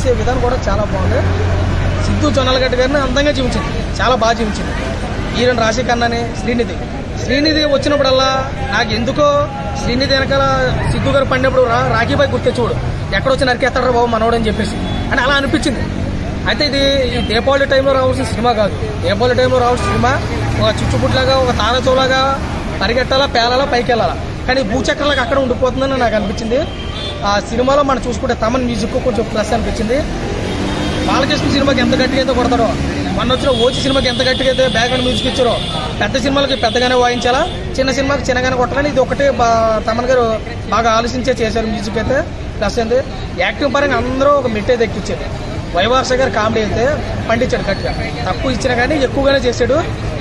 తీసే విధానం కూడా చాలా బాగుంది. సిద్ధు జొన్నలగడ్డ గారిని అందంగా జీవించింది, చాలా బాగా జీవించింది. హీరోయిన్ రాశిఖన్నాని, శ్రీనిధి వచ్చినప్పుడల్లా నాకు ఎందుకో శ్రీనిధి వెనకాల సిద్ధు గారు పడినప్పుడు రాఖీబాయ్ గుర్తొచ్చేవాడు, ఎక్కడొచ్చి నరికేస్తాడు బాబు మనోడు అని చెప్పేసి అని అలా అనిపించింది. అయితే ఇది ఈ దీపావళి టైంలో రావాల్సిన సినిమా కాదు. దీపావళి టైంలో రావాల్సిన సినిమా ఒక చుచ్చుపుట్లాగా, ఒక తారచోలాగా పరిగెట్టాలా, పేలాలా, పైకి వెళ్ళాలా. కానీ భూచక్రలాగా అక్కడ ఉండిపోతుందని నాకు అనిపించింది. ఆ సినిమాలో మనం చూసుకుంటే తమన్ మ్యూజిక్ కొంచెం ప్లస్ అనిపించింది. బాలకృష్ణ సినిమాకి ఎంత గట్టిగా అయితే కొడతారో, మొన్న వచ్చిన ఓచి సినిమాకి ఎంత గట్టిగా అయితే బ్యాక్గ్రౌండ్ మ్యూజిక్ ఇచ్చారో, పెద్ద సినిమాలకి పెద్దగానే వాయించాలా, చిన్న సినిమాకి చిన్నగానే కొట్టాలని ఇది ఒకటే తమన్ గారు బాగా ఆలోచించే చేశారు. మ్యూజిక్ అయితే ప్లస్ అయింది. యాక్టింగ్ పరంగా అందరూ ఒక మిట్టే దక్కిచ్చారు. వైవార్ష గారు కామెడీ అయితే పండించాడు గట్టిగా, తక్కువ ఇచ్చినా కానీ ఎక్కువగానే చేశాడు,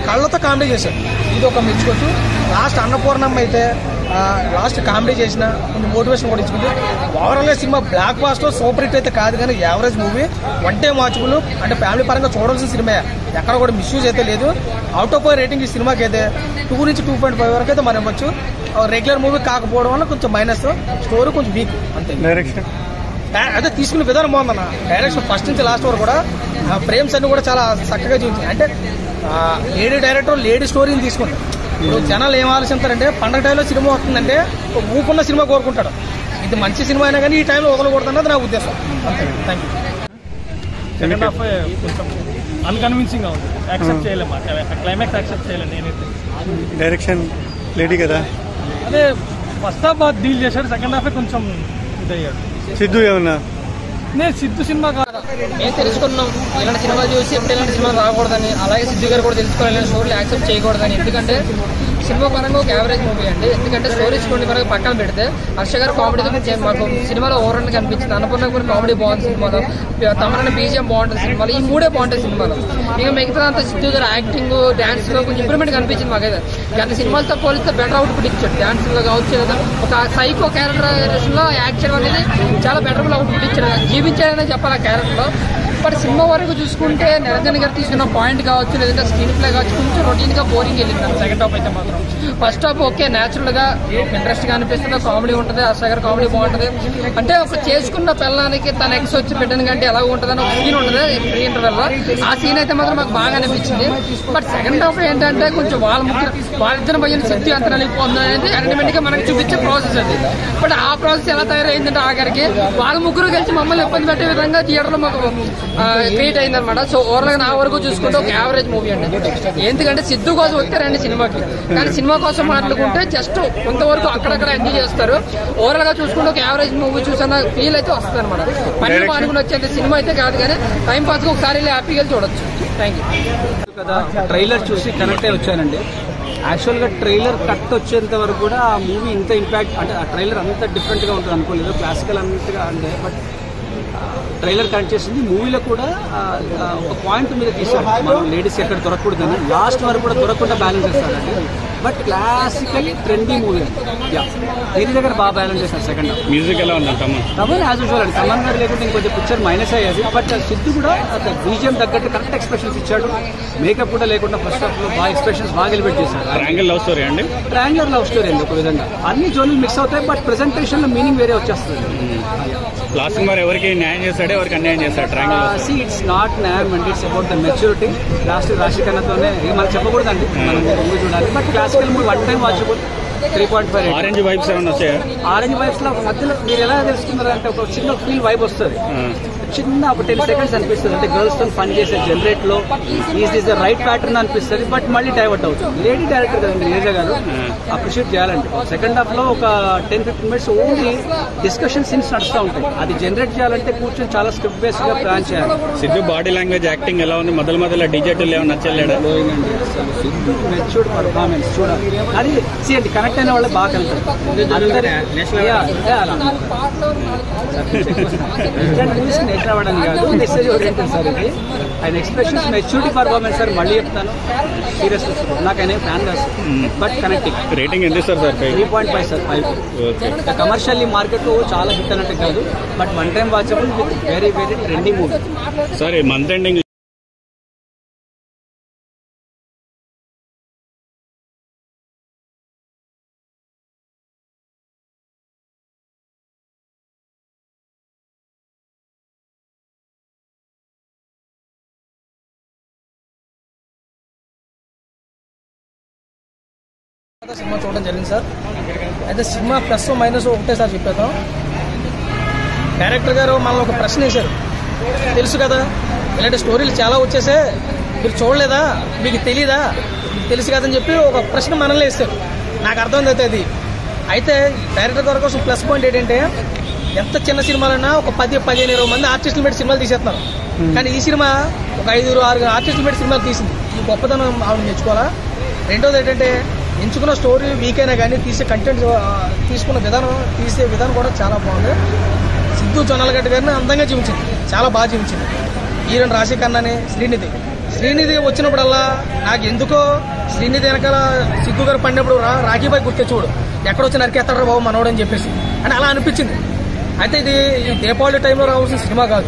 కళ్ళతో కామెడీ చేశాడు. ఇది ఒక మెచ్చుకోవచ్చు. లాస్ట్ అన్నపూర్ణమ్మ అయితే లాస్ట్ కామెడీ చేసిన కొంచెం మోటివేషన్ కూడా ఇచ్చుకుంది. ఓవరాల్గా సినిమా బ్లాక్ బాస్ట్లో సూపర్ హిట్ అయితే కాదు, కానీ average movie, one time watchable. అంటే ఫ్యామిలీ పరంగా చూడాల్సిన సినిమా, ఎక్కడ కూడా మిస్యూజ్ అయితే లేదు. అవుట్ ఆఫ్ రేటింగ్ ఈ సినిమాకి అయితే 2 నుంచి 2.5 వరకు అయితే మనం ఇవ్వచ్చు. రెగ్యులర్ మూవీ కాకపోవడం వల్ల కొంచెం మైనస్, స్టోరీ కొంచెం వీక్ అంతే. డైరెక్షన్ అదే తీసుకునే విధానం బాగుందన్న. డైరెక్షన్ ఫస్ట్ నుంచి లాస్ట్ వరకు కూడా ఫ్రేమ్స్ అన్ని కూడా చాలా చక్కగా చూపించాయి. అంటే లేడీ డైరెక్టర్ లేడీ స్టోరీని తీసుకుంటారు. ఇప్పుడు జనాలు ఏం ఆలోచిస్తారంటే పండగ టైంలో సినిమా వస్తుందంటే ఊపున్న సినిమా కోరుకుంటాడు. ఇది మంచి సినిమా అయినా కానీ ఈ టైంలో వదలకూడదన్నది నా ఉద్దేశం. అంతే, థ్యాంక్ యూ. సెకండ్ హాఫ్ కొంచెం అన్కన్విన్సింగ్గా ఉంది, యాక్సెప్ట్ చేయలేము, క్లైమాక్స్ యాక్సెప్ట్ చేయలేము నేనైతే. డైరెక్షన్ లేడీ కదా, అదే ఫస్ట్ హాఫ్ బాగా డీల్ చేశాడు, సెకండ్ హాఫే కొంచెం ఇదయ్యాడు. సిద్ధు ఏమన్నా నేను సిద్ధు సినిమా కాదు, మేము తెలుసుకున్నాం ఇలాంటి సినిమాలు చూసి ఎప్పుడు ఇలాంటి సినిమాలు రాకూడదని. అలాగే సిద్ధు గారు కూడా తెలుసుకోవాలి స్టోరీలు యాక్సెప్ట్ చేయకూడదని. ఎందుకంటే సినిమా పరంగా ఒక యావరేజ్ మూవీ అండి. ఎందుకంటే స్టోరీ స్టోరీ పరంగా పక్కన పెడితే హర్ష గారు కామెడీతో మాకు సినిమాలో ఓవరాల్ కనిపించింది. అన్నపూర్ణ కూడా కామెడీ బాగుంది సినిమాలో, తమన బీజిఎం బాగుంటుంది సినిమాలో, ఈ మూడే బాగుంటాయి సినిమాలో. ఇక మిగతా అంతా సిద్ధు గారు యాక్టింగ్, డాన్స్ లో కొంచెం ఇంప్రూవ్మెంట్ కనిపించింది మాకైతే. గత సినిమాలతో పోలిస్తే బెటర్ అవుట్పుట్ ఇచ్చాడు. డాన్స్ లో కావచ్చు, లేదా ఒక సైకో క్యారెక్టర్ లో యాక్ట్ చేయడం అనేది చాలా బెటర్ అవుట్పుట్ ఇచ్చాడు. జీవించాడనే చెప్పాలి ఆ క్యారెక్టర్ లో. బట్ సినిమా వరకు చూసుకుంటే నిరంజన్ గారు తీసుకున్న పాయింట్ కావచ్చు, లేదంటే స్క్రీన్ ప్లే కావచ్చు, కొంచెం రొటీన్ గా బోరింగ్ వెళ్ళింది. సెకండ్ హాఫ్ అయితే మాత్రం ఫస్ట్ హాఫ్ ఓకే, న్యాచురల్ గా ఇంట్రెస్ట్ గా అనిపిస్తుంది, కామెడీ ఉంటుంది, హర్ష గారు కామెడీ బాగుంటుంది. అంటే ఒక చేసుకున్న పిల్లలకి తన ఎక్స్ వచ్చి పెట్టిన కంటే ఎలా ఉంటుందని ఒక సీన్ ఉంటుంది ప్రీ ఇంటర్వెల్ లో. ఆ సీన్ అయితే మాత్రం మాకు బాగా అనిపించింది. బట్ సెకండ్ హాఫ్ ఏంటంటే కొంచెం వాళ్ళిద్దరు భయం సిద్ధి అంత నలిగిపోతుంది అనేది ఎంటర్టైన్మెంట్ గా మనకి చూపించే ప్రాసెస్ అది. బట్ ఆ ప్రాసెస్ ఎలా తయారైందంటే ఆఖరికి వాళ్ళ ముగ్గురు కలిసి మమ్మల్ని ఇబ్బంది పెట్టే విధంగా థియేటర్ లో మాకు క్రియేట్ అయిందనమాట. సో ఓవరాల్ గా నా వరకు చూసుకుంటే ఒక యావరేజ్ మూవీ అండి. ఎందుకంటే సిద్ధు కోసం వచ్చారండి సినిమాకి, కానీ సినిమా కోసం మాట్లాడుకుంటే జస్ట్ కొంతవరకు అక్కడక్కడ ఎంజాయ్ చేస్తారు. ఓవరాల్ గా చూసుకుంటే ఒక యావరేజ్ మూవీ చూసిన ఫీల్ అయితే వస్తుంది అనమాట. పని మానుకుని వచ్చేంత సినిమా అయితే కాదు, కానీ టైం పాస్ గా ఒకసారి హ్యాపీగా చూడొచ్చు. Thank you. కదా ట్రైలర్ చూసి కనెక్ట్ అయి వచ్చానండి. యాక్చువల్గా ట్రైలర్ కట్ వచ్చేంత వరకు కూడా ఆ మూవీ ఇంత ఇంపాక్ట్, అంటే ఆ ట్రైలర్ అంత డిఫరెంట్గా ఉంటుంది అనుకోలేదు, క్లాసికల్ అన్నట్టుగా అంటే. బట్ ట్రైలర్ కనెక్ట్ చేసింది. మూవీలో కూడా ఒక పాయింట్ మీద తీసాడు, మనం లేడీస్ ఎక్కడ దొరకకూడదని, లాస్ట్ వరకు కూడా దొరకకుండా బ్యాలెన్స్ చేస్తాడండి. బట్ క్లాసికల్ ట్రెండీ మూవీ దీని దగ్గర బాగా బ్యాలెన్స్ చేశారు. సెకండ్ హాఫ్ మ్యూజిక్ ఎలా ఉంది? తమన్ యాజ్ యూజువల్ అండి, తమన్ గారు లేకుంటే ఇంకొంచెం పిక్చర్ మైనస్ అయ్యేది. బట్ సిద్ధు కూడా బీజిఎం తగ్గట్టు కరెక్ట్ ఎక్స్ప్రెషన్స్ ఇచ్చాడు. మేకప్ కూడా లేకుండా ఫస్ట్ హాఫ్ లో బాగా ఎక్స్ప్రెషన్స్ బాగా ఎలివేట్ చేశారు. ట్రయాంగిల్ లవ్ స్టోరీ అండి, ట్రయాంగులర్ లవ్ స్టోరీ అండి. ఒక విధంగా అన్ని జోన్లు మిక్స్ అవుతాయి, బట్ ప్రెజెంటేషన్ లో మీనింగ్ వేరే వచ్చేస్తుంది. లాస్ట్ మరి ఎవరికి న్యాయం చేస్తాడే, ఎవరికి అన్యాయం చేస్తాడు ట్రయాంగిల్? ఇట్స్ నాట్ న్యాయం అండి, it's about the maturity. Last రాశిఖన్నాతోనే మనం చెప్పకూడదండి, మనం మూవీ చూడాలి. But classical movie one time watchable. 3.5. Orange vibes ఏమన్నా వచ్చాయా? ఆరెంజ్ వైబ్స్ లో మధ్యలో మీరు ఎలా తెలుసుకున్నారు అంటే ఒక చిన్న ఫీల్ వైబ్ వస్తుంది, చిన్న ఒక 10 seconds అనిపిస్తుంది. అంటే గర్ల్స్ తో పని చేసే జనరేట్ లో ఈజ్ ద రైట్ ప్యాటర్న్ అనిపిస్తుంది. బట్ మళ్ళీ డైవర్ట్ అవుతుంది. లేడీ డైరెక్టర్ కదండి, నీరజ గారు, అప్రిషియేట్ చేయాలండి. సెకండ్ హాఫ్ లో ఒక 10-15 minutes ఓన్లీ డిస్కషన్ సీన్స్ నడుస్తూ ఉంటాయి. అది జనరేట్ చేయాలంటే కూర్చొని చాలా స్క్రిప్ట్ బేస్ గా ప్లాన్ చేయాలి. సిద్ధు బాడీ లాంగ్వేజ్, యాక్టింగ్ ఎలా ఉంది? మొదలు డిజిటల్ ఏమన్నా నచ్చలేడా? సిద్ధు మెచ్యూర్డ్ పర్ఫార్మెన్స్ చూడాలి. అది చేయండి, కనెక్ట్ అయిన వాళ్ళు బాగా కలుగుతారు. అవ్వడం కాదు, మెసేజ్ ఓరియంటెడ్ సార్ ఇది. ఆయన ఎక్స్ప్రెషన్స్, మెచ్యూరిటీ పర్ఫార్మెన్స్ సార్. మళ్ళీ చెప్తాను, సీరియస్ నాకు ఆయన ఫ్యాన్ కాదు, బట్ కనెక్టింగ్. రేటింగ్ ఎంత ఇస్తారు సార్? 3.5 సార్. 5. కమర్షియల్లీ మార్కెట్ లో చాలా హిట్ అన్నట్టు కాదు, but one time watchable with very very trendy movie. Sir month ending cinema చూడడం జరిగింది సార్. అయితే సినిమా ప్లస్ మైనస్ ఒకటే సార్ చెప్పేద్దాం. డైరెక్టర్ గారు మనల్ని ఒక ప్రశ్న వేశారు. తెలుసు కదా ఇలాంటి స్టోరీలు చాలా వచ్చేసే, మీరు చూడలేదా, మీకు తెలీదా, మీకు తెలుసు కదని చెప్పి ఒక ప్రశ్న మనల్ని వేస్తారు. నాకు అర్థమైంది అయితే అది. అయితే డైరెక్టర్ గారి కోసం ప్లస్ పాయింట్ ఏంటంటే ఎంత చిన్న సినిమాలన్నా ఒక 10-15-20 మంది ఆర్టిస్టులు పెట్టి సినిమాలు తీసేస్తున్నారు. కానీ ఈ సినిమా ఒక 5-6 ఆర్టిస్టులు పెట్టి సినిమాలు తీసింది. ఈ గొప్పతనం ఆవిడ మెచ్చుకోవాలా. రెండోది ఏంటంటే ఎంచుకున్న స్టోరీ వీక్ అయినా కానీ కంటెంట్ తీసుకున్న తీసే విధానం కూడా చాలా బాగుంది. సిద్ధు జొన్నలగడ్డ గారిని అందంగా చూపించింది, చాలా బాగా చూపించింది. హీరోయిన్ రాశిఖన్నానే శ్రీనిధి వచ్చినప్పుడల్లా నాకు ఎందుకో శ్రీనిధి వెనకాల సిద్ధు గారు పడినప్పుడు రాఖీబాయ్ గుర్తే చూడు ఎక్కడొచ్చి నరికేస్తాడరా బాబు మనోడు అని చెప్పేసి అని అలా అనిపించింది. అయితే ఇది దీపావళి టైంలో రావాల్సిన సినిమా కాదు.